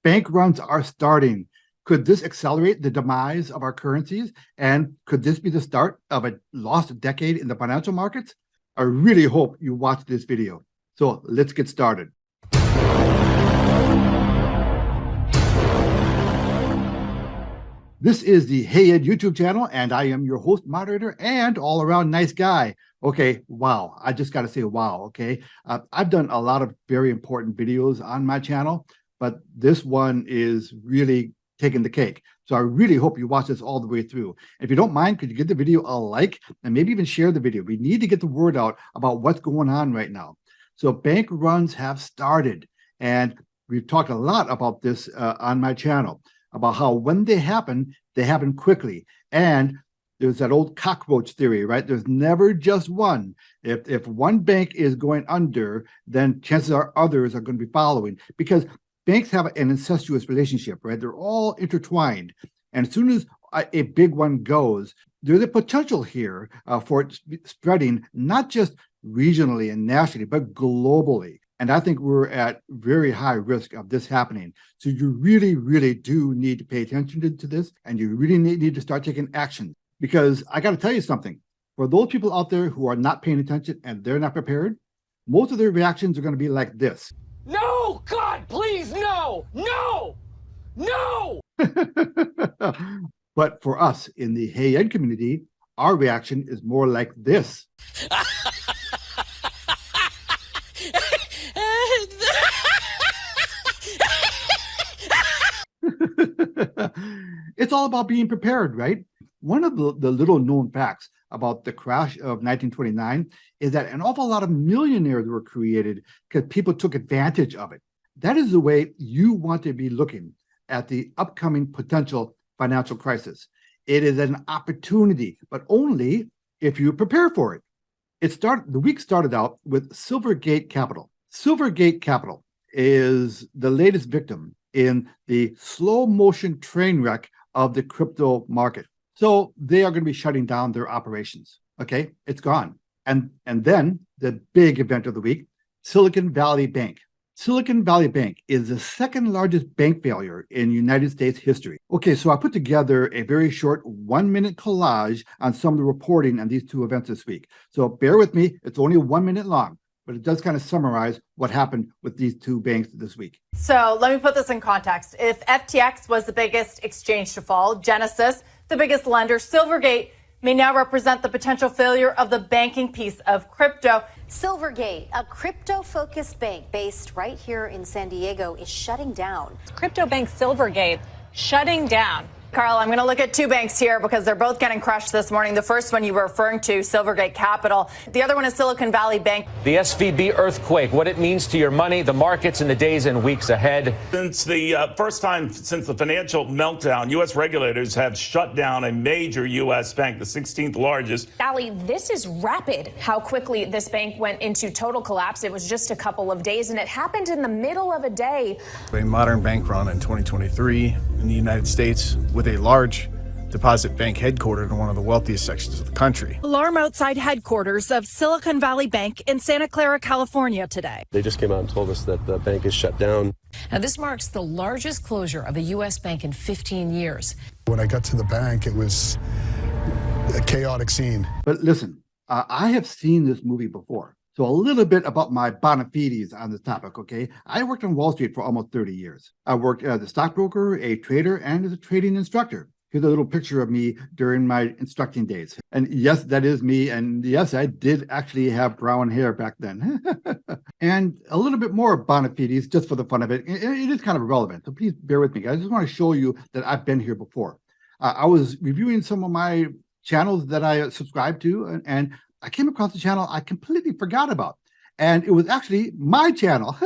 bank runs are starting. Could this accelerate the demise of our currencies? And could this be the start of a lost decade in the financial markets? I really hope you watch this video. So let's get started. This is the Hey Ed YouTube channel, and I am your host, moderator, and all-around nice guy. Okay, wow. I just got to say wow, okay? I've done a lot of very important videos on my channel, but this one is really taking the cake. So I really hope you watch this all the way through. If you don't mind, could you give the video a like and maybe even share the video? We need to get the word out about what's going on right now. So bank runs have started, and we've talked a lot about this on my channel, about how when they happen quickly. And there's that old cockroach theory, right? There's never just one. If one bank is going under, then chances are others are going to be following, because banks have an incestuous relationship, right? They're all intertwined. And as soon as a big one goes, there's a potential here for it spreading, not just regionally and nationally, but globally. And I think we're at very high risk of this happening. So you really, really do need to pay attention to this, and you really need to start taking action. Because I got to tell you something, for those people out there who are not paying attention and they're not prepared, most of their reactions are going to be like this. No, God, please, no, no, no. But for us in the Hey Ed community, our reaction is more like this. It's all about being prepared, right? One of the little known facts about the crash of 1929 is that an awful lot of millionaires were created because people took advantage of it. That is the way you want to be looking at the upcoming potential financial crisis. It is an opportunity, but only if you prepare for it. The week started out with Silvergate Capital. Silvergate Capital is the latest victim in the slow motion train wreck of the crypto market. So they are going to be shutting down their operations. Okay, it's gone. And then the big event of the week, Silicon Valley Bank. Silicon Valley Bank is the second largest bank failure in United States history. Okay, so I put together a very short 1-minute collage on some of the reporting on these two events this week. So bear with me, it's only 1 minute long, but it does kind of summarize what happened with these two banks this week. So let me put this in context. If FTX was the biggest exchange to fall, Genesis, the biggest lender, Silvergate, may now represent the potential failure of the banking piece of crypto. Silvergate, a crypto-focused bank based right here in San Diego, is shutting down. Crypto bank Silvergate shutting down. Carl, I'm going to look at two banks here because they're both getting crushed this morning. The first one you were referring to, Silvergate Capital. The other one is Silicon Valley Bank. The SVB earthquake, what it means to your money, the markets in the days and weeks ahead. Since the first time since the financial meltdown, U.S. regulators have shut down a major U.S. bank, the 16th largest. Ali, this is rapid how quickly this bank went into total collapse. It was just a couple of days, and it happened in the middle of a day. A modern bank run in 2023 in the United States, with a large deposit bank headquartered in one of the wealthiest sections of the country. Alarm outside headquarters of Silicon Valley Bank in Santa Clara, California today. They just came out and told us that the bank is shut down. Now, this marks the largest closure of a U.S. bank in 15 years. When I got to the bank, it was a chaotic scene. But listen, I have seen this movie before. So a little bit about my bona fides on this topic, okay? I worked on Wall Street for almost 30 years. I worked as a stockbroker, a trader, and as a trading instructor. Here's a little picture of me during my instructing days. And yes, that is me. And yes, I did actually have brown hair back then. And a little bit more bona fides, just for the fun of it. It is kind of irrelevant, so please bear with me. I just want to show you that I've been here before. I was reviewing some of my channels that I subscribe to, and I came across a channel I completely forgot about. And it was actually my channel.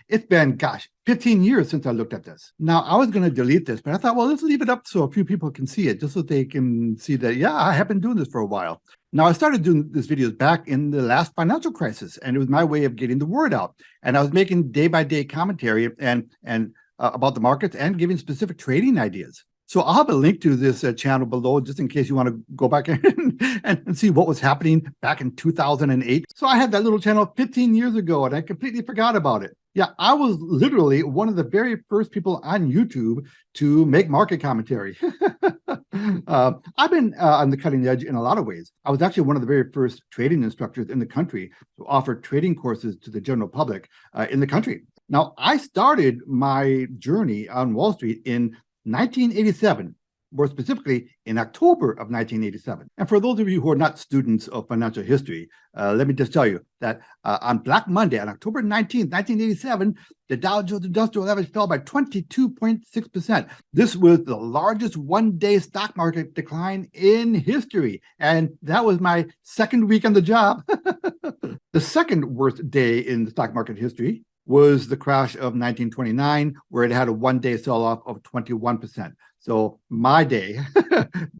It's been, 15 years since I looked at this. Now, I was going to delete this, but I thought, well, let's leave it up so a few people can see it, just so they can see that, yeah, I have been doing this for a while. Now, I started doing these videos back in the last financial crisis, and it was my way of getting the word out. And I was making day-by-day commentary and about the markets and giving specific trading ideas. So I'll have a link to this channel below, just in case you want to go back and see what was happening back in 2008. So I had that little channel 15 years ago, and I completely forgot about it. Yeah, I was literally one of the very first people on YouTube to make market commentary. I've been on the cutting edge in a lot of ways. I was actually one of the very first trading instructors in the country to offer trading courses to the general public in the country. Now, I started my journey on Wall Street in 1987. More specifically, in October of 1987. And for those of you who are not students of financial history, let me just tell you that on Black Monday, on October 19th, 1987, the Dow Jones Industrial Average fell by 22.6%. This was the largest one-day stock market decline in history. And that was my second week on the job. The second worst day in the stock market history was the crash of 1929, where it had a one-day sell-off of 21%. So my day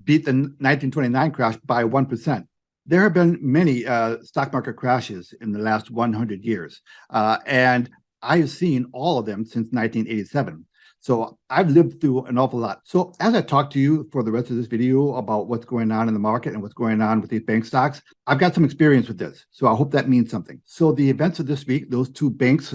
beat the 1929 crash by 1%. There have been many stock market crashes in the last 100 years, and I've seen all of them since 1987. So I've lived through an awful lot. So as I talk to you for the rest of this video about what's going on in the market and what's going on with these bank stocks, I've got some experience with this. So I hope that means something. So the events of this week, those two banks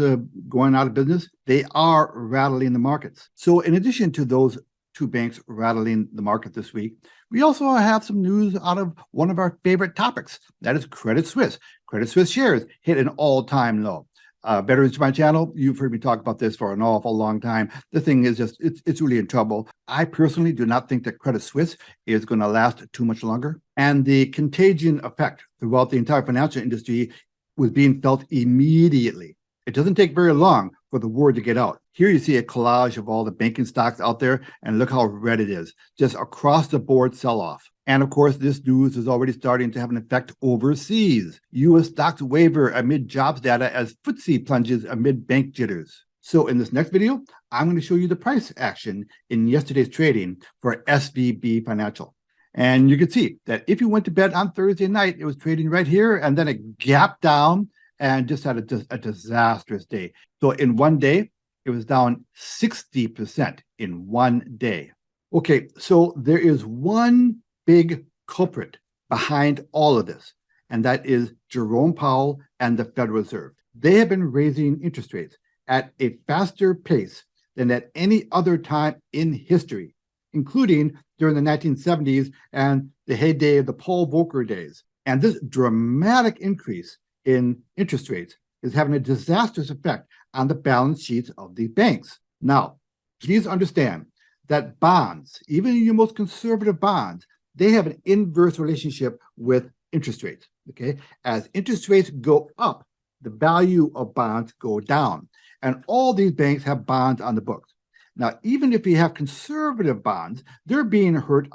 going out of business, they are rattling the markets. So in addition to those two banks rattling the market this week, we also have some news out of one of our favorite topics. That is Credit Suisse. Credit Suisse shares hit an all-time low. Veterans to my channel, you've heard me talk about this for an awful long time. The thing is just, it's really in trouble. I personally do not think that Credit Suisse is going to last too much longer. And the contagion effect throughout the entire financial industry was being felt immediately. It doesn't take very long for the word to get out. Here you see a collage of all the banking stocks out there, and look how red it is. Just across the board sell-off. And of course, this news is already starting to have an effect overseas. U.S. stocks waver amid jobs data as FTSE plunges amid bank jitters. So in this next video, I'm going to show you the price action in yesterday's trading for SVB Financial. And you can see that if you went to bed on Thursday night, it was trading right here, and then it gapped down and just had a disastrous day. So in one day, it was down 60% in one day. Okay, so there is one big culprit behind all of this, and that is Jerome Powell and the Federal Reserve. They have been raising interest rates at a faster pace than at any other time in history, including during the 1970s and the heyday of the Paul Volcker days. And this dramatic increase in interest rates is having a disastrous effect on the balance sheets of these banks. Now, please understand that bonds, even your most conservative bonds, they have an inverse relationship with interest rates, okay? As interest rates go up, the value of bonds go down. And all these banks have bonds on the books. Now, even if you have conservative bonds, they're being hurt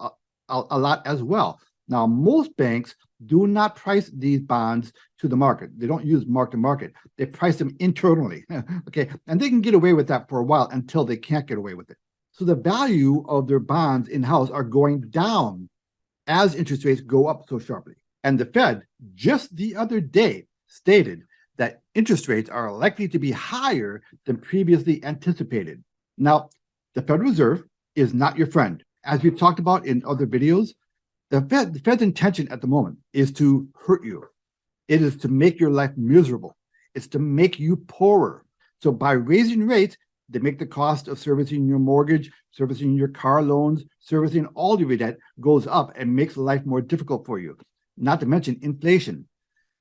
a lot as well. Now, most banks do not price these bonds to the market. They don't use mark to market. They price them internally, okay? And they can get away with that for a while until they can't get away with it. So the value of their bonds in-house are going down as interest rates go up so sharply. And the Fed just the other day stated that interest rates are likely to be higher than previously anticipated. Now, the Federal Reserve is not your friend. As we've talked about in other videos, the Fed's intention at the moment is to hurt you. It is to make your life miserable. It's to make you poorer. So by raising rates, they make the cost of servicing your mortgage, servicing your car loans, servicing all your debt goes up and makes life more difficult for you. Not to mention inflation.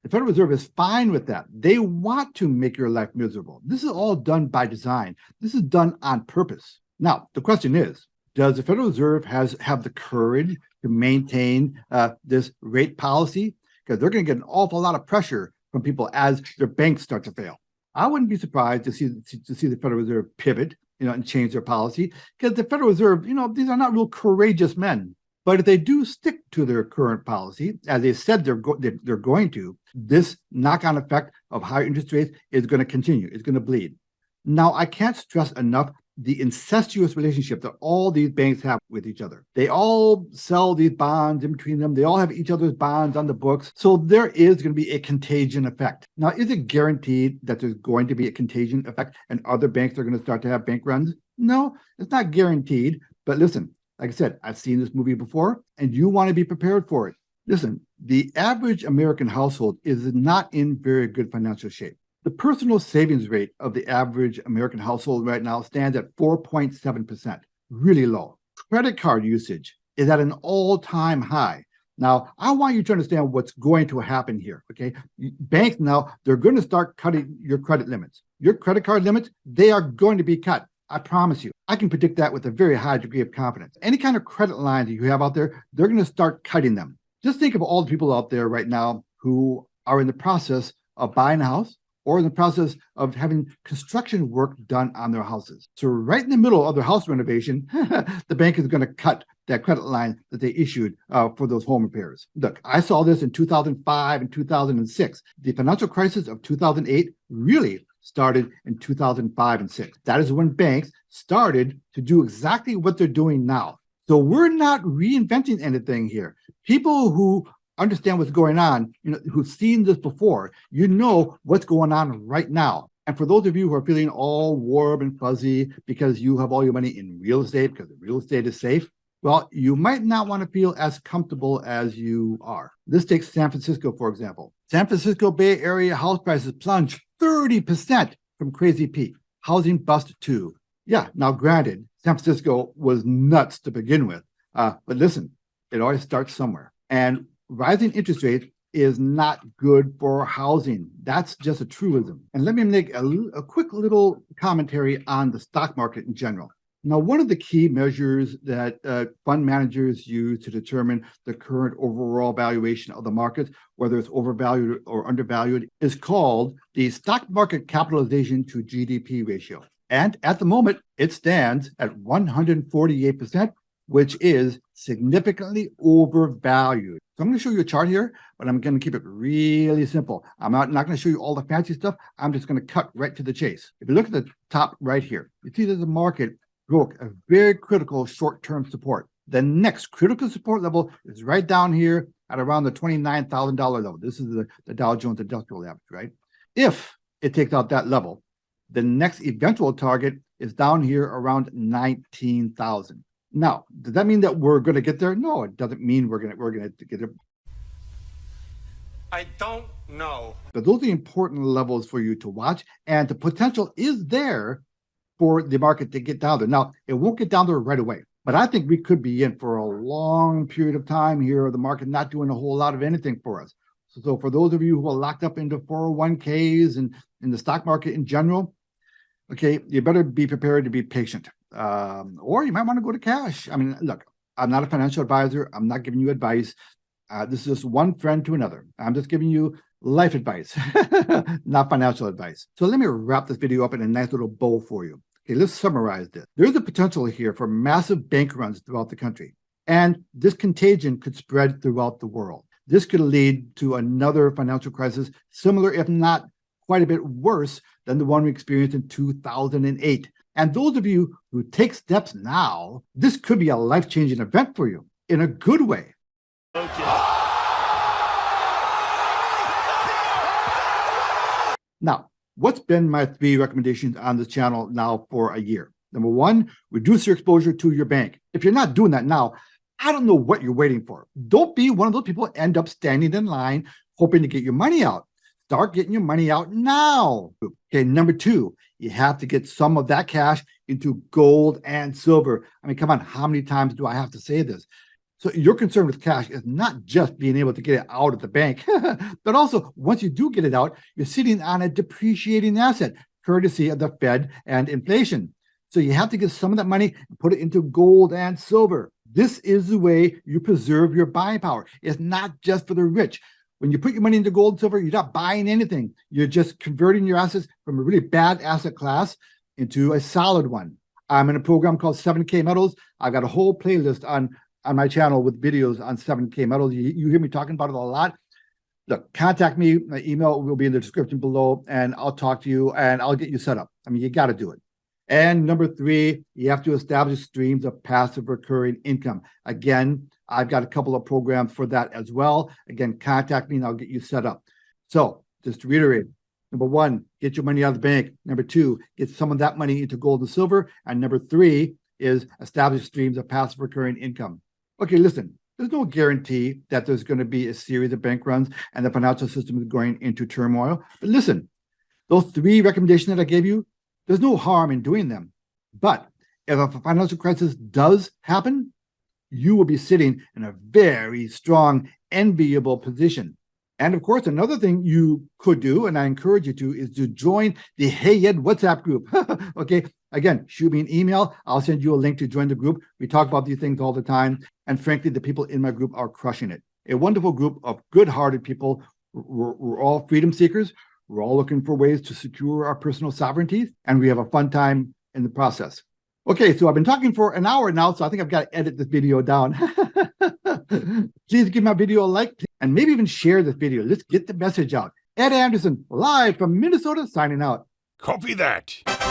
The Federal Reserve is fine with that. They want to make your life miserable. This is all done by design. This is done on purpose. Now, the question is, does the Federal Reserve have the courage to maintain this rate policy? Because they're going to get an awful lot of pressure from people as their banks start to fail. I wouldn't be surprised to see the Federal Reserve pivot, and change their policy, because the Federal Reserve, these are not real courageous men. But if they do stick to their current policy, as they said they're going to, this knock-on effect of higher interest rates is going to continue. It's going to bleed. Now, I can't stress enough the incestuous relationship that all these banks have with each other. They all sell these bonds in between them. They all have each other's bonds on the books. So there is going to be a contagion effect. Now, is it guaranteed that there's going to be a contagion effect and other banks are going to start to have bank runs? No, it's not guaranteed. But listen, like I said, I've seen this movie before, and you want to be prepared for it. Listen, the average American household is not in very good financial shape. The personal savings rate of the average American household right now stands at 4.7%, really low. Credit card usage is at an all-time high. Now, I want you to understand what's going to happen here, okay? Banks now, they're going to start cutting your credit limits. Your credit card limits, they are going to be cut. I promise you. I can predict that with a very high degree of confidence. Any kind of credit line that you have out there, they're going to start cutting them. Just think of all the people out there right now who are in the process of buying a house or in the process of having construction work done on their houses. So right in the middle of their house renovation, the bank is going to cut that credit line that they issued for those home repairs. Look, I saw this in 2005 and 2006. The financial crisis of 2008 really started in 2005 and 6. That is when banks started to do exactly what they're doing now. So we're not reinventing anything here. People who understand what's going on, who've seen this before, what's going on right now. And for those of you who are feeling all warm and fuzzy because you have all your money in real estate because the real estate is safe, well, you might not want to feel as comfortable as you are. Let's take San Francisco, for example. San Francisco Bay Area house prices plunged 30% from crazy peak. Housing bust too. Yeah, now granted, San Francisco was nuts to begin with. But listen, it always starts somewhere. And rising interest rates is not good for housing. That's just a truism. And let me make a quick little commentary on the stock market in general. Now, one of the key measures that fund managers use to determine the current overall valuation of the market, whether it's overvalued or undervalued, is called the stock market capitalization to GDP ratio. And at the moment, it stands at 148%, which is significantly overvalued. So I'm going to show you a chart here, but I'm going to keep it really simple. I'm not going to show you all the fancy stuff. I'm just going to cut right to the chase. If you look at the top right here, you see that the market broke a very critical short-term support. The next critical support level is right down here at around the $29,000 level. This is the Dow Jones Industrial Average, right? If it takes out that level, the next eventual target is down here around 19,000. Now, does that mean that we're going to get there? No, it doesn't mean we're going to get there. I don't know. But those are the important levels for you to watch, and the potential is there for the market to get down there. Now, it won't get down there right away, but I think we could be in for a long period of time here, the market not doing a whole lot of anything for us. So for those of you who are locked up into 401ks and in the stock market in general, okay, you better be prepared to be patient. Or you might want to go to cash. I mean, look, I'm not a financial advisor. I'm not giving you advice. This is just one friend to another. I'm just giving you life advice, not financial advice. So let me wrap this video up in a nice little bow for you. Okay, let's summarize this. There's a potential here for massive bank runs throughout the country, and this contagion could spread throughout the world. This could lead to another financial crisis, similar, if not quite a bit worse than the one we experienced in 2008. And those of you who take steps now, this could be a life-changing event for you in a good way. Okay. Now, what's been my 3 recommendations on this channel now for a year? Number 1, reduce your exposure to your bank. If you're not doing that now, I don't know what you're waiting for. Don't be one of those people who end up standing in line hoping to get your money out. Start getting your money out now. Okay, number 2, you have to get some of that cash into gold and silver. I mean, come on, how many times do I have to say this? So your concern with cash is not just being able to get it out of the bank, but also once you do get it out, you're sitting on a depreciating asset, courtesy of the Fed and inflation. So you have to get some of that money and put it into gold and silver. This is the way you preserve your buying power. It's not just for the rich. When you put your money into gold and silver, you're not buying anything. You're just converting your assets from a really bad asset class into a solid one. I'm in a program called 7K Metals. I've got a whole playlist on my channel with videos on 7K Metals. You hear me talking about it a lot. Look, contact me. My email will be in the description below, and I'll talk to you, and I'll get you set up. I mean, you got to do it. And number 3, you have to establish streams of passive recurring income. Again, I've got a couple of programs for that as well. Again, contact me and I'll get you set up. So just to reiterate, number 1, get your money out of the bank. Number 2, get some of that money into gold and silver. And number 3 is establish streams of passive recurring income. Okay, listen, there's no guarantee that there's going to be a series of bank runs and the financial system is going into turmoil. But listen, Those 3 recommendations that I gave you, there's no harm in doing them. But if a financial crisis does happen, you will be sitting in a very strong, enviable position. And of course, another thing you could do, and I encourage you to, is to join the Hey Ed WhatsApp group. Okay, again, shoot me an email. I'll send you a link to join the group. We talk about these things all the time. And frankly, the people in my group are crushing it. A wonderful group of good-hearted people. We're all freedom seekers. We're all looking for ways to secure our personal sovereignty, and we have a fun time in the process. Okay, so I've been talking for an hour now, so I think I've got to edit this video down. Please give my video a like, and maybe even share this video. Let's get the message out. Ed Anderson, live from Minnesota, signing out. Copy that.